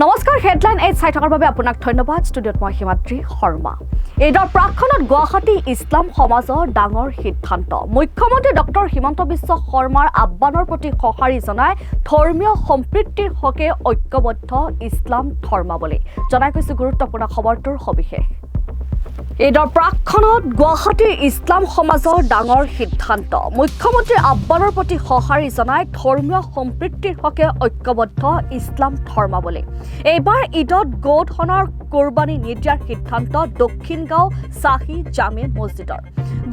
নমস্কাৰ হেডলাইন 8 চাই থকাৰ বাবে আপোনাক ধন্যবাদ ষ্টুডিঅ'ত মই হিমাদ্ৰী শৰ্মা এইডৰ প্ৰাক্ষণত গুৱাহাটী ইছলাম সমাজৰ ডাঙৰ সিদ্ধান্ত মুখ্যমন্ত্ৰী ডক্টৰ হিমন্ত বিশ্ব শৰ্মাৰ আহ্বানৰ প্ৰতি সঁহাৰি জনাই ধৰ্মীয় সম্প্ৰীতিৰ হকে ঐক্যবদ্ধ ইছলাম ধৰ্মাৱলী জনাই কৈছে গুৰুত্বপূৰ্ণ খবৰটোৰ সবিশেষ এইডৰ প্ৰাক্ষণত গুৱাহাটীৰ ইছলাম সমাজৰ ডাঙৰ সিদ্ধান্ত মুখ্যমন্ত্ৰীৰ আহ্বানৰ প্ৰতি সঁহাৰি জনাই ধৰ্মীয় সম্প্ৰীতিৰ হকে ঐক্যবদ্ধ ইছলাম ধৰ্মাৱলী এইবাৰ ঈদত গোধনৰ কুৰবানী নিদিয়াৰ সিদ্ধান্ত দক্ষিণগাঁও চাহি জামে মছজিদৰ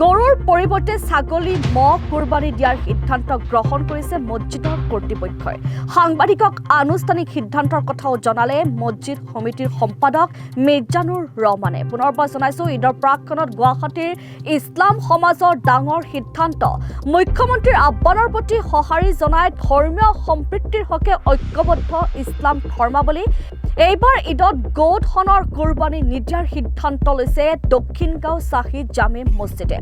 গৰুৰ পৰিৱৰ্তে ছাগলী মহ কুৰবানী দিয়াৰ সিদ্ধান্ত গ্ৰহণ কৰিছে মছজিদৰ কৰ্তৃপক্ষই সাংবাদিকক আনুষ্ঠানিক সিদ্ধান্তৰ কথাও জনালে মছজিদ সমিতিৰ সম্পাদক মিৰ্জানুৰ ৰহমানে পুনৰবাৰ জনাইছো ঈদৰ প্ৰাক্ষণত গুৱাহাটীৰ ইছলাম সমাজৰ ডাঙৰ সিদ্ধান্ত মুখ্যমন্ত্ৰীৰ আহ্বানৰ প্ৰতি সঁহাৰি জনাই ধৰ্মীয় সম্প্ৰীতিৰ হকে ঐক্যবদ্ধ ইছলাম ধৰ্মাৱলী এইবাৰ ঈদত গোধনৰ কুৰবানী নিদিয়াৰ সিদ্ধান্ত লৈছে দক্ষিণগাঁও চাহি জামে মছজিদে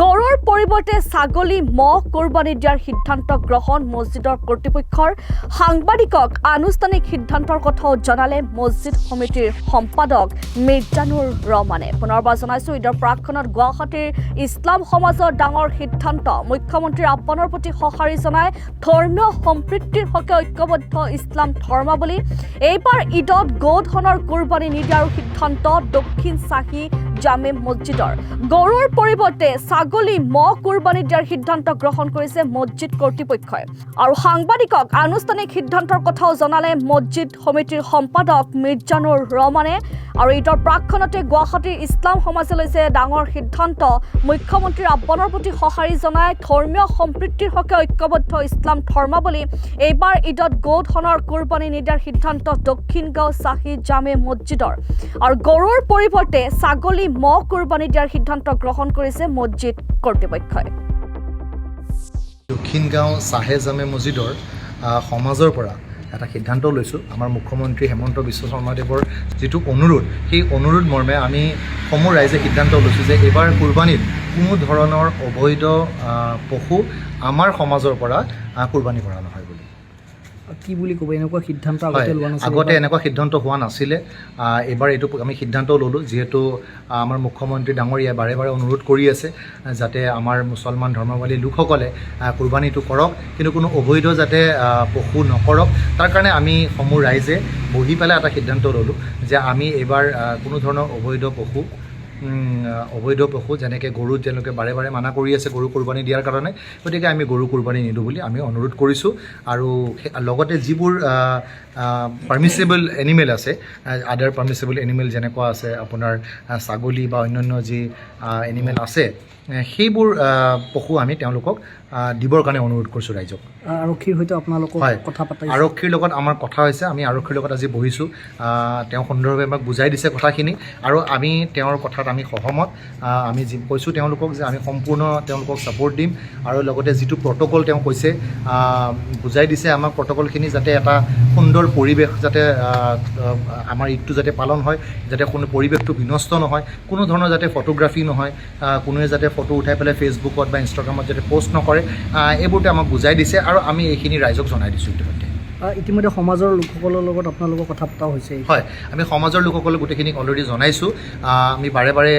গৰুৰ পৰিৱৰ্তে ছাগলী মহ কুৰবানী দিয়াৰ সিদ্ধান্ত গ্ৰহণ মছজিদৰ কৰ্তৃপক্ষৰ সাংবাদিকক আনুষ্ঠানিক সিদ্ধান্তৰ কথাও জনালে মছজিদ সমিতিৰ সম্পাদক মিৰ্জানুৰ ৰহমানে পুনৰবাৰ জনাইছো ঈদৰ প্ৰাক্ষণত গুৱাহাটীৰ ইছলাম সমাজৰ ডাঙৰ সিদ্ধান্ত মুখ্যমন্ত্ৰীৰ আহ্বানৰ প্ৰতি সঁহাৰি জনাই ধৰ্মীয় সম্প্ৰীতিৰ হকে ঐক্যবদ্ধ ইছলাম ধৰ্মাৱলী এইবাৰ ঈদত গোধনৰ কুৰবানী নিদিয়াৰ সিদ্ধান্ত দক্ষিণ চাহি জামে মছজিদৰ গৰুৰ পৰিৱৰ্তে ছাগলী মহ কুৰবানী দিয়াৰ সিদ্ধান্ত গ্ৰহণ কৰিছে মছজিদ কৰ্তৃপক্ষই আৰু সাংবাদিকক আনুষ্ঠানিক সিদ্ধান্তৰ কথাও জনালে মছজিদ সমিতিৰ সম্পাদক মিৰ্জানুৰ ৰহমানে আৰু ঈদৰ প্ৰাক্ষণতে গুৱাহাটীৰ ইছলাম সমাজে লৈছে ডাঙৰ সিদ্ধান্ত মুখ্যমন্ত্ৰীৰ আহ্বানৰ প্ৰতি সঁহাৰি জনাই ধৰ্মীয় সম্প্ৰীতিৰ হকে ঐক্যবদ্ধ ইছলাম ধৰ্মাৱলী এইবাৰ ঈদত গোধনৰ কুৰবানী নিদিয়াৰ সিদ্ধান্ত দক্ষিণগাঁও চাহি জামে মছজিদৰ আৰু গৰুৰ পৰিৱৰ্তে ছাগলী মহ কুৰবানী দিয়াৰ সিদ্ধান্ত গ্ৰহণ কৰিছে মছজিদ কৰ্তৃপক্ষই দক্ষিণগাঁও চাহে জামে মছজিদৰ সমাজৰ পৰা এটা সিদ্ধান্ত লৈছোঁ আমাৰ মুখ্যমন্ত্ৰী হেমন্ত বিশ্ব শৰ্মাদেৱৰ যিটো অনুৰোধ সেই অনুৰোধ মৰ্মে আমি সমূহ ৰাইজে সিদ্ধান্ত লৈছোঁ যে এইবাৰ কুৰবানীত কোনো ধৰণৰ অবৈধ পশু আমাৰ সমাজৰ পৰা কুৰবানী কৰা নহয় বুলি কি বুলি ক'ব এনেকুৱা সিদ্ধান্ত আগতে এনেকুৱা সিদ্ধান্ত হোৱা নাছিলে এইবাৰ এইটো আমি সিদ্ধান্ত ল'লোঁ যিহেতু আমাৰ মুখ্যমন্ত্ৰী ডাঙৰীয়াই বাৰে বাৰে অনুৰোধ কৰি আছে যাতে আমাৰ মুছলমান ধৰ্মাৱলী লোকসকলে কুৰবানীটো কৰক কিন্তু কোনো অবৈধ যাতে পশু নকৰক তাৰ কাৰণে আমি সমূহ ৰাইজে বহি পেলাই এটা সিদ্ধান্ত ল'লোঁ যে আমি এইবাৰ কোনো ধৰণৰ অবৈধ পশু যেনেকৈ গৰু তেওঁলোকে বাৰে বাৰে মানা কৰি আছে গৰু কুৰবানী দিয়াৰ কাৰণে গতিকে আমি গৰু কুৰবানী নিদিওঁ বুলি আমি অনুৰোধ কৰিছোঁ আৰু লগতে যিবোৰ পাৰ্মিছেবল এনিমেল আছে আদাৰ পাৰ্মিছেবল এনিমেল যেনেকুৱা আছে আপোনাৰ ছাগলী বা অন্যান্য যি এনিমেল আছে সেইবোৰ পশু আমি তেওঁলোকক দিবৰ কাৰণে অনুৰোধ কৰিছোঁ ৰাইজক আৰক্ষীৰ সৈতে আপোনালোকক কথা পাতিছে আৰক্ষীৰ লগত আমাৰ কথা হৈছে আমি আৰক্ষীৰ লগত আজি বহিছোঁ তেওঁ সুন্দৰভাৱে আমাক বুজাই দিছে কথাখিনি আৰু আমি তেওঁৰ কথাত আমি সহমত আমি কৈছোঁ তেওঁলোকক যে আমি সম্পূৰ্ণ তেওঁলোকক ছাপোৰ্ট দিম আৰু লগতে যিটো প্ৰট'কল তেওঁ কৈছে বুজাই দিছে আমাক প্ৰট'কলখিনি যাতে এটা সুন্দৰ পৰিৱেশ যাতে আমাৰ ঈদটো যাতে পালন হয় যাতে কোনো পৰিৱেশটো বিনষ্ট নহয় কোনো ধৰণৰ যাতে ফটোগ্ৰাফী নহয় কোনোৱে যাতে ফটো উঠাই পেলাই ফেচবুকত বা ইনষ্টাগ্ৰামত যাতে পষ্ট নকৰে এইবোৰতে আমাক বুজাই দিছে আৰু আমি এইখিনি ৰাইজক জনাই দিছোঁ ইতিমধ্যে সমাজৰ লোকসকলৰ লগত আপোনালোকৰ কথা পতা হৈছে হয় আমি সমাজৰ লোকসকলক গোটেইখিনিক অলৰেডি জনাইছোঁ আমি বাৰে বাৰে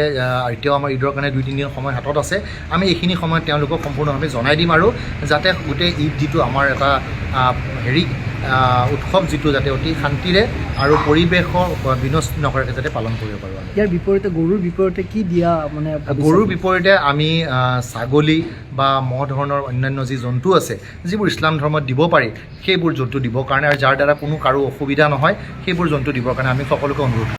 এতিয়াও আমাৰ ঈদৰ কাৰণে 2-3 দিন সময় হাতত আছে আমি এইখিনি সময়ত তেওঁলোকক সম্পূৰ্ণভাৱে জনাই দিম আৰু যাতে গোটেই ঈদ যিটো আমাৰ এটা উৎসৱ যিটো যাতে অতি শান্তিৰে আৰু পৰিৱেশৰ বিনষ্ট নকৰাকৈ যাতে পালন কৰিব পাৰোঁ ইয়াৰ বিপৰীতে গৰুৰ বিপৰীতে কি দিয়া মানে গৰুৰ বিপৰীতে আমি ছাগলী বা মহ ধৰণৰ অন্যান্য যি জন্তু আছে যিবোৰ ইছলাম ধৰ্মত দিব পাৰি সেইবোৰ জন্তু দিবৰ কাৰণে আৰু যাৰ দ্বাৰা কোনো কাৰো অসুবিধা নহয় সেইবোৰ জন্তু দিবৰ কাৰণে আমি সকলোকে অনুৰোধ